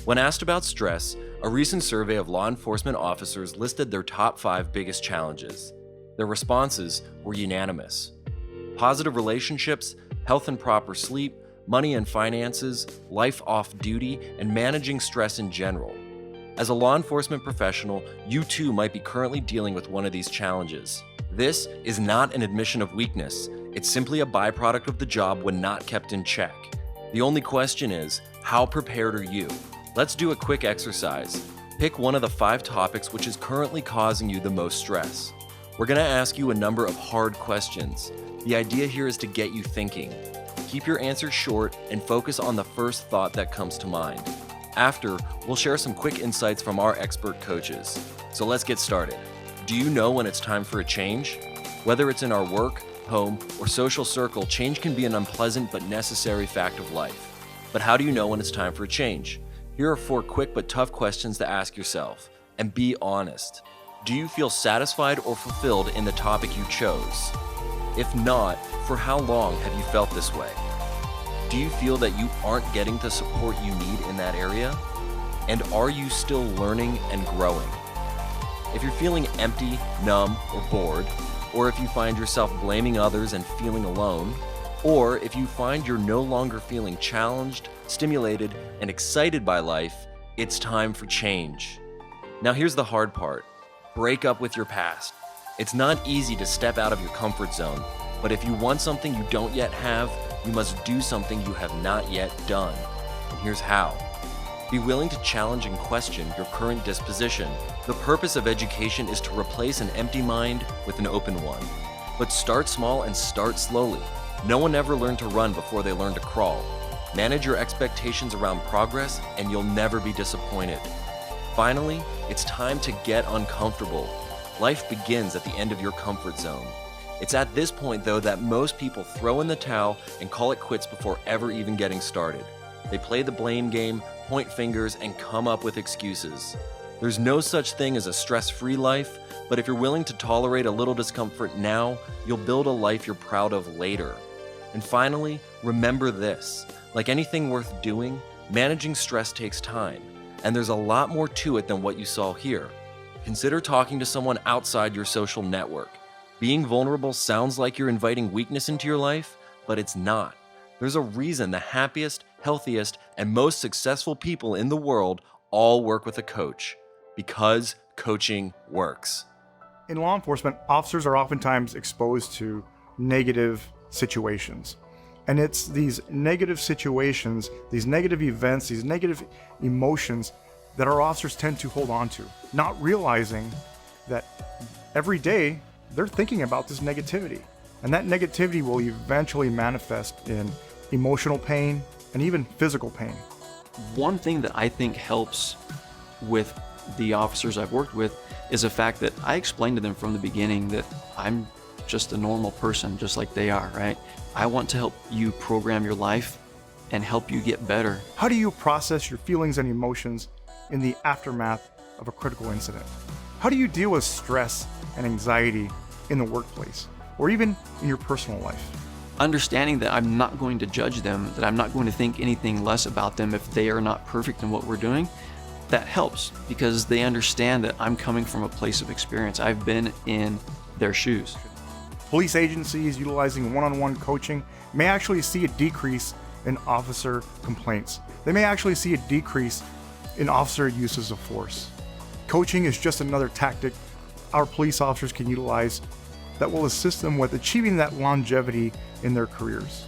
When asked about stress, a recent survey of law enforcement officers listed their top 5 biggest challenges. Their responses were unanimous: positive relationships, health and proper sleep, money and finances, life off duty, and managing stress in general. As a law enforcement professional, you too might be currently dealing with one of these challenges. This is not an admission of weakness. It's simply a byproduct of the job when not kept in check. The only question is, how prepared are you? Let's do a quick exercise. Pick one of the 5 topics which is currently causing you the most stress. We're going to ask you a number of hard questions. The idea here is to get you thinking. Keep your answers short and focus on the first thought that comes to mind. After, we'll share some quick insights from our expert coaches. So let's get started. Do you know when it's time for a change? Whether it's in our work, home, or social circle, change can be an unpleasant but necessary fact of life. But how do you know when it's time for a change? Here are 4 quick but tough questions to ask yourself. And be honest. Do you feel satisfied or fulfilled in the topic you chose? If not, for how long have you felt this way? Do you feel that you aren't getting the support you need in that area? And are you still learning and growing? If you're feeling empty, numb, or bored, or if you find yourself blaming others and feeling alone, or if you find you're no longer feeling challenged, stimulated, and excited by life, it's time for change. Now here's the hard part. Break up with your past. It's not easy to step out of your comfort zone, but if you want something you don't yet have, you must do something you have not yet done. And here's how. Be willing to challenge and question your current disposition. The purpose of education is to replace an empty mind with an open one. But start small and start slowly. No one ever learned to run before they learned to crawl. Manage your expectations around progress and you'll never be disappointed. Finally, it's time to get uncomfortable. Life begins at the end of your comfort zone. It's at this point, though, that most people throw in the towel and call it quits before ever even getting started. They play the blame game, point fingers, and come up with excuses. There's no such thing as a stress-free life, but if you're willing to tolerate a little discomfort now, you'll build a life you're proud of later. And finally, remember this. Like anything worth doing, managing stress takes time, and there's a lot more to it than what you saw here. Consider talking to someone outside your social network. Being vulnerable sounds like you're inviting weakness into your life, but it's not. There's a reason the happiest, healthiest, and most successful people in the world all work with a coach. Because coaching works. In law enforcement, officers are oftentimes exposed to negative situations. And it's these negative situations, these negative events, these negative emotions that our officers tend to hold on to, not realizing that every day they're thinking about this negativity. And that negativity will eventually manifest in emotional pain and even physical pain. One thing that I think helps with the officers I've worked with is the fact that I explained to them from the beginning that I'm just a normal person, just like they are, right? I want to help you program your life and help you get better. How do you process your feelings and emotions in the aftermath of a critical incident? How do you deal with stress and anxiety in the workplace or even in your personal life? Understanding that I'm not going to judge them, that I'm not going to think anything less about them if they are not perfect in what we're doing, that helps because they understand that I'm coming from a place of experience. I've been in their shoes. Police agencies utilizing one-on-one coaching may actually see a decrease in officer complaints. They may actually see a decrease in officer uses of force. Coaching is just another tactic our police officers can utilize that will assist them with achieving that longevity in their careers.